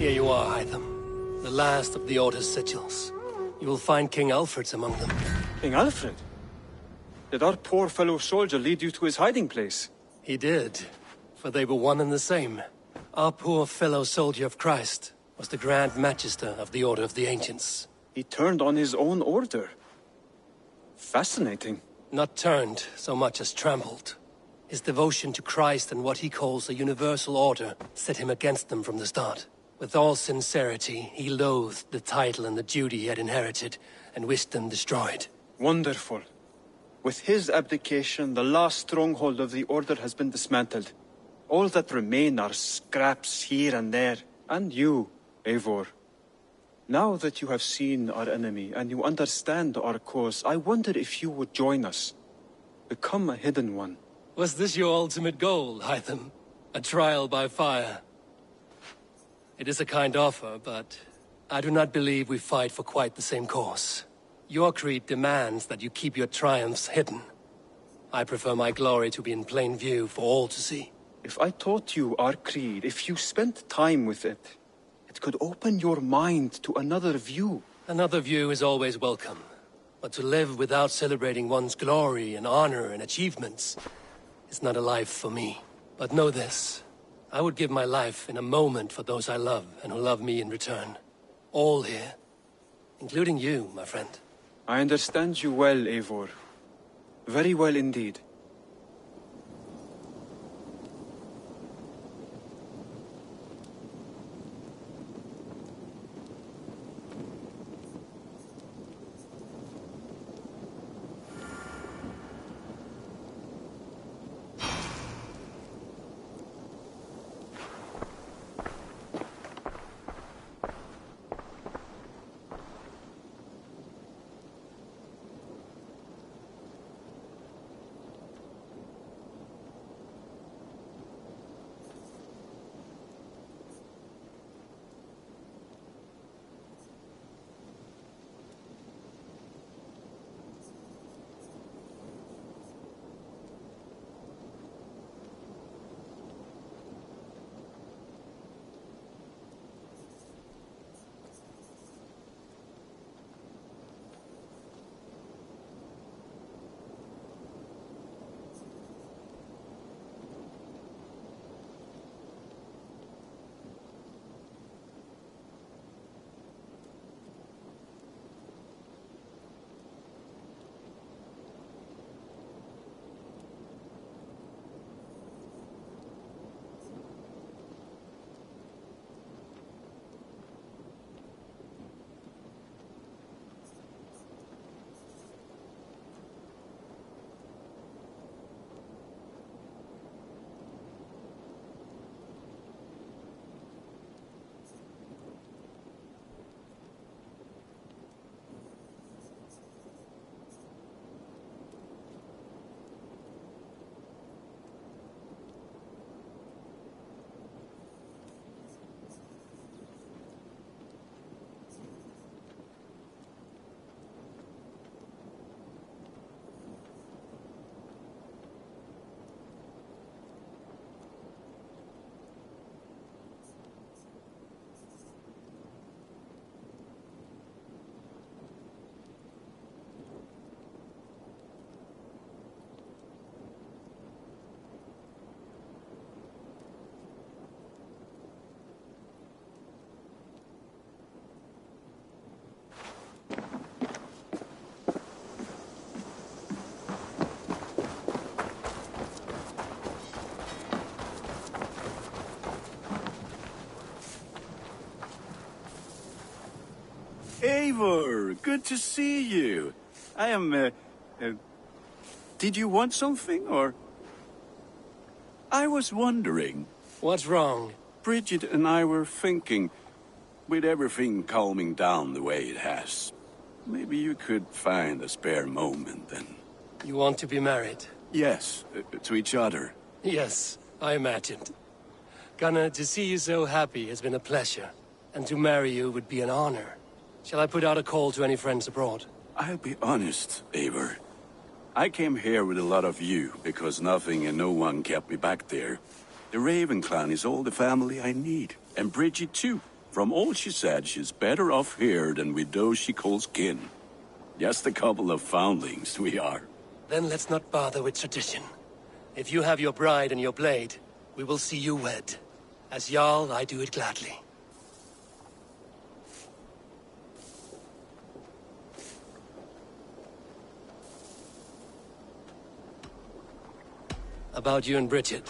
Here you are, Hytham. The last of the Order's sigils. You will find King Alfred's among them. King Alfred? Did our poor fellow soldier lead you to his hiding place? He did, for they were one and the same. Our poor fellow soldier of Christ was the Grand Magister of the Order of the Ancients. He turned on his own order. Fascinating. Not turned so much as trampled. His devotion to Christ and what he calls a universal order set him against them from the start. With all sincerity, he loathed the title and the duty he had inherited, and wished them destroyed. Wonderful. With his abdication, the last stronghold of the Order has been dismantled. All that remain are scraps here and there. And you, Eivor. Now that you have seen our enemy, and you understand our cause, I wonder if you would join us. Become a Hidden One. Was this your ultimate goal, Hytham? A trial by fire? It is a kind offer, but I do not believe we fight for quite the same cause. Your creed demands that you keep your triumphs hidden. I prefer my glory to be in plain view for all to see. If I taught you our creed, if you spent time with it, it could open your mind to another view. Another view is always welcome. But to live without celebrating one's glory and honor and achievements is not a life for me. But know this. I would give my life in a moment for those I love and who love me in return. All here. Including you, my friend. I understand you well, Eivor. Very well indeed. Eivor, good to see you. I am, did you want something, or? I was wondering. What's wrong? Bridget and I were thinking, with everything calming down the way it has, maybe you could find a spare moment and... You want to be married? Yes, to each other. Yes, I imagined. Gunnar, to see you so happy has been a pleasure, and to marry you would be an honor. Shall I put out a call to any friends abroad? I'll be honest, Eivor. I came here with a lot of you, because nothing and no one kept me back there. The Raven clan is all the family I need, and Bridget too. From all she said, she's better off here than with those she calls kin. Just a couple of foundlings we are. Then let's not bother with tradition. If you have your bride and your blade, we will see you wed. As Jarl, I do it gladly. About you and Bridget.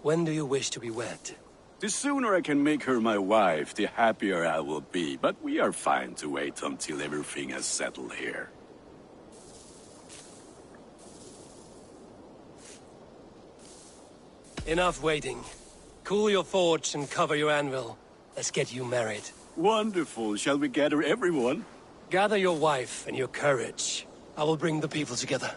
When do you wish to be wed? The sooner I can make her my wife, the happier I will be. But we are fine to wait until everything has settled here. Enough waiting. Cool your forge and cover your anvil. Let's get you married. Wonderful. Shall we gather everyone? Gather your wife and your courage. I will bring the people together.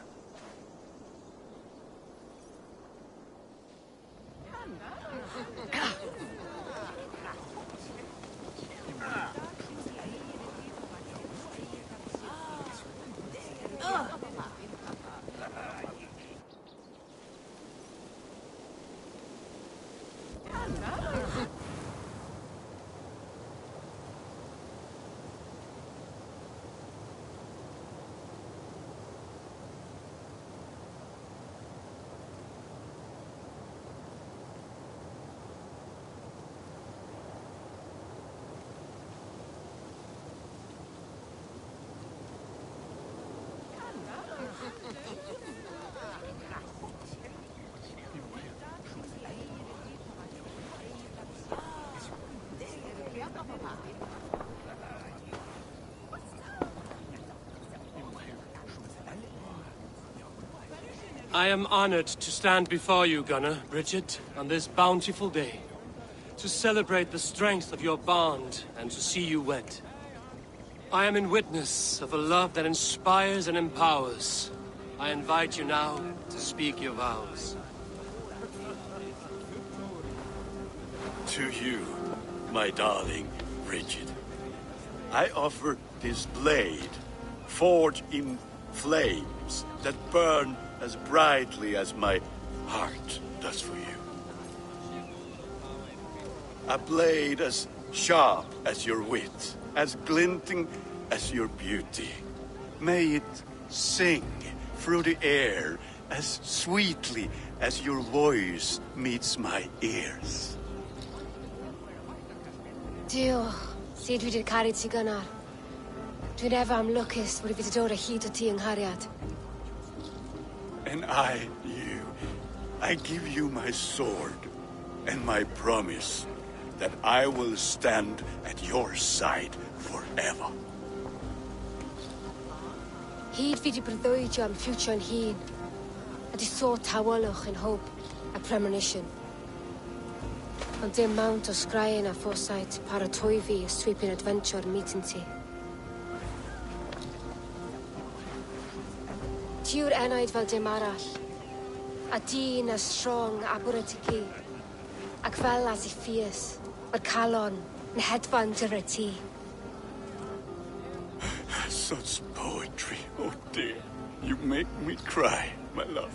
I am honored to stand before you, Gunnar, Bridget, on this bountiful day. To celebrate the strength of your bond and to see you wed. I am in witness of a love that inspires and empowers. I invite you now to speak your vows. To you, my darling Bridget, I offer this blade, forged in flames that burn as brightly as my heart does for you. A blade as sharp as your wit, as glinting as your beauty. May it sing through the air as sweetly as your voice meets my ears. Dio, syd fi di'r caru ti gynnar. Dwi'n efo am lwcus bod fi 'di dod o hyd o ti yng nghariad. And I, I give you my sword and my promise that I will stand at your side forever. Hyd fi 'di breuddwydio am ffiwtio'n hun, a di sôn tawolwch yn hope a premonition. Ond dim mount o sgraen a foresight paratoi fi a sweeping adventure meeting ti. Ti yw'r enaid fel dim arall, a dyn as strong a bwrdd ti ci, ac fel as I ffies, mae'r calon yn hedfan dyr y ti. Such poetry, oh dear. You make me cry, my love.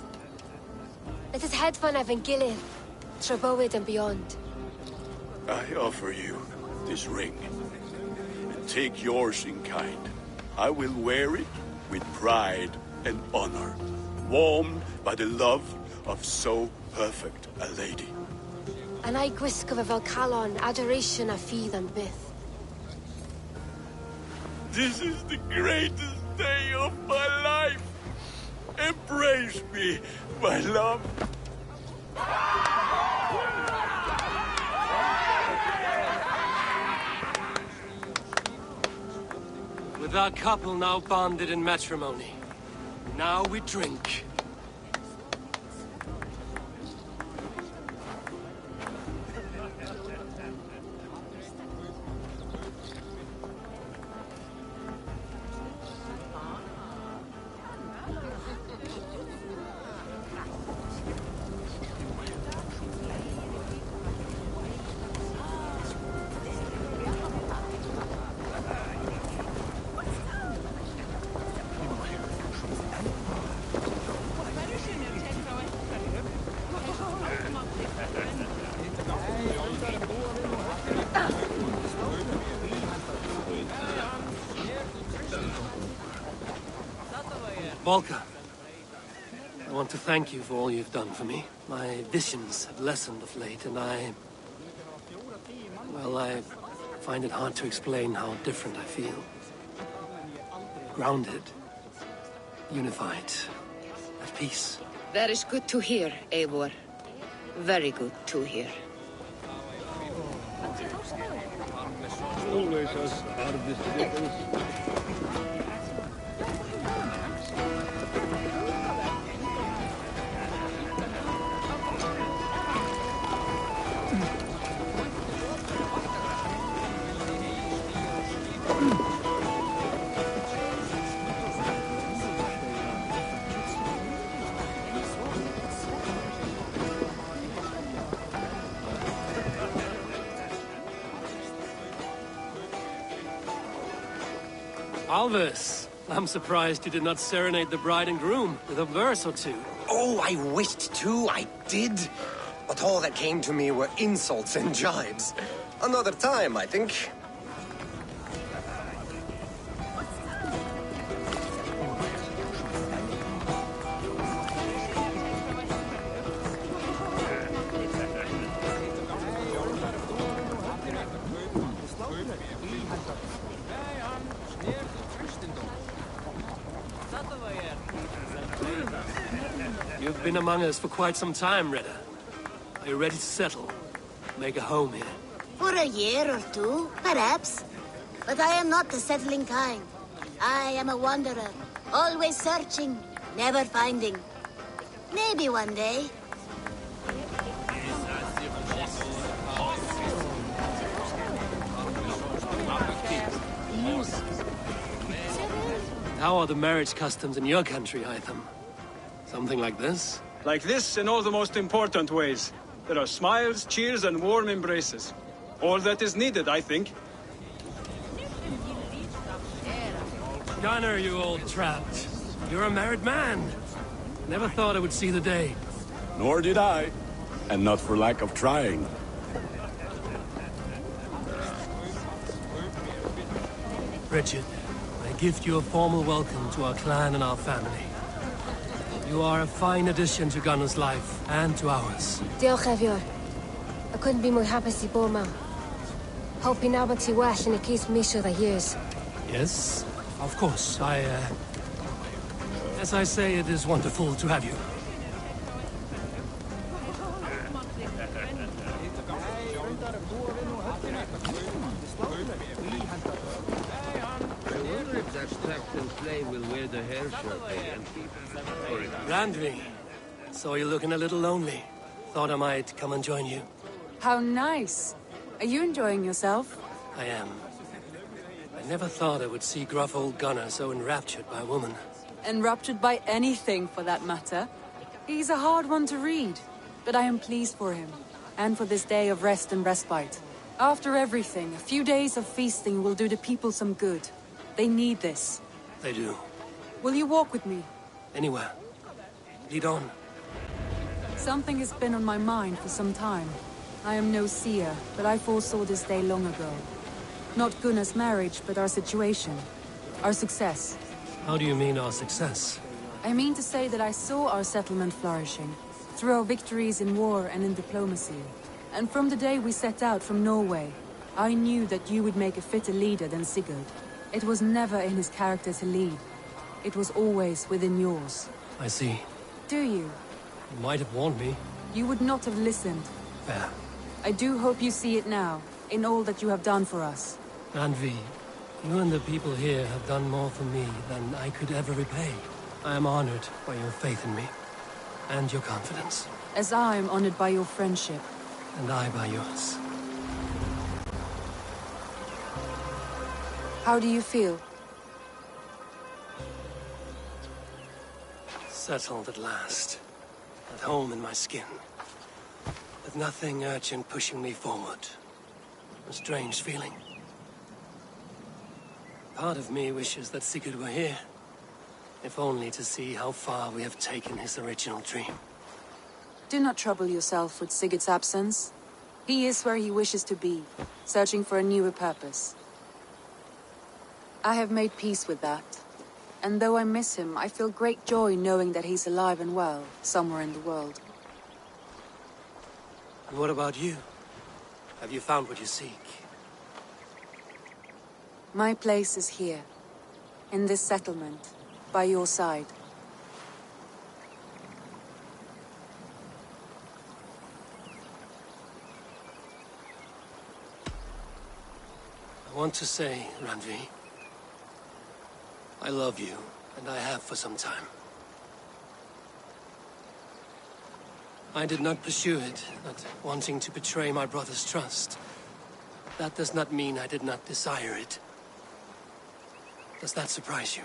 Let us hedfan efo'n gilydd, tra bywyd and beyond. I offer you this ring, and take yours in kind. I will wear it with pride and honor, warmed by the love of so perfect a lady. And I gwisgo fe fel calon, adoration a ffydd am byth. This is the greatest day of my life. Embrace me, my love. With our couple now bonded in matrimony, now we drink. Volker, I want to thank you for all you've done for me. My visions have lessened of late, and well, I find it hard to explain how different I feel. Grounded, unified, at peace. That is good to hear, Eivor. Very good to hear. Always us out of this difference. Alvis, I'm surprised you did not serenade the bride and groom with a verse or two. Oh, I wished to, I did. But all that came to me were insults and jibes. Another time, I think. You've been among us for quite some time, Redda. Are you ready to settle? Make a home here? For a year or two, perhaps. But I am not the settling kind. I am a wanderer, always searching, never finding. Maybe one day. How are the marriage customs in your country, Hytham? Something like this? Like this in all the most important ways. There are smiles, cheers, and warm embraces. All that is needed, I think. Gunnar, you old trout. You're a married man. Never thought I would see the day. Nor did I. And not for lack of trying. Richard, I gift you a formal welcome to our clan and our family. You are a fine addition to Gunnar's life, and to ours. Diolch, Evior. I couldn't be more happy to bo ma. Hope you now ti well in a case misho the years. Yes, of course. As I say, it is wonderful to have you. Will wear the hair shirt again. Randvi, saw you looking a little lonely. Thought I might come and join you. How nice. Are you enjoying yourself? I am. I never thought I would see gruff old Gunnar so enraptured by a woman. Enraptured by anything, for that matter. He's a hard one to read, but I am pleased for him, and for this day of rest and respite. After everything, a few days of feasting will do the people some good. They need this. They do. Will you walk with me? Anywhere. Lead on. Something has been on my mind for some time. I am no seer, but I foresaw this day long ago. Not Gunnar's marriage, but our situation. Our success. How do you mean our success? I mean to say that I saw our settlement flourishing, through our victories in war and in diplomacy. And from the day we set out from Norway, I knew that you would make a fitter leader than Sigurd. It was never in his character to lead. It was always within yours. I see. Do you? You might have warned me. You would not have listened. Fair. I do hope you see it now, in all that you have done for us. Randvi, you and the people here have done more for me than I could ever repay. I am honored by your faith in me, and your confidence. As I am honored by your friendship. And I by yours. How do you feel? Settled at last. At home in my skin. With nothing urgent pushing me forward. A strange feeling. Part of me wishes that Sigurd were here. If only to see how far we have taken his original dream. Do not trouble yourself with Sigurd's absence. He is where he wishes to be, searching for a newer purpose. I have made peace with that. And though I miss him, I feel great joy knowing that he's alive and well, somewhere in the world. And what about you? Have you found what you seek? My place is here, in this settlement, by your side. I want to say, Randvi, I love you, and I have for some time. I did not pursue it, not wanting to betray my brother's trust. That does not mean I did not desire it. Does that surprise you?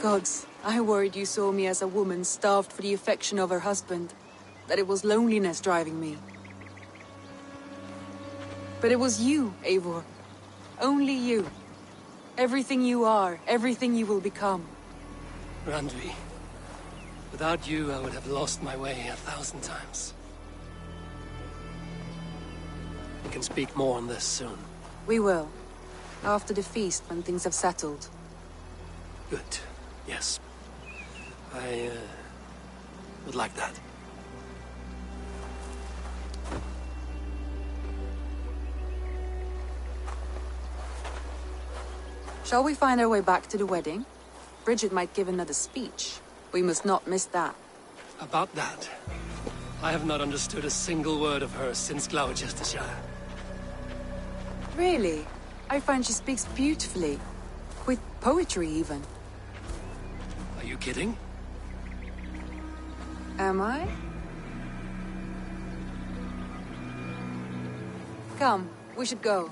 Gods, I worried you saw me as a woman starved for the affection of her husband. That it was loneliness driving me. But it was you, Eivor. Only you. Everything you are, everything you will become. Randvi, without you I would have lost my way 1,000 times. We can speak more on this soon. We will. After the feast, when things have settled. Good. Yes. I would like that. Shall we find our way back to the wedding? Bridget might give another speech. We must not miss that. About that, I have not understood a single word of hers since Gloucestershire. Really? I find she speaks beautifully. With poetry, even. Are you kidding? Am I? Come, we should go.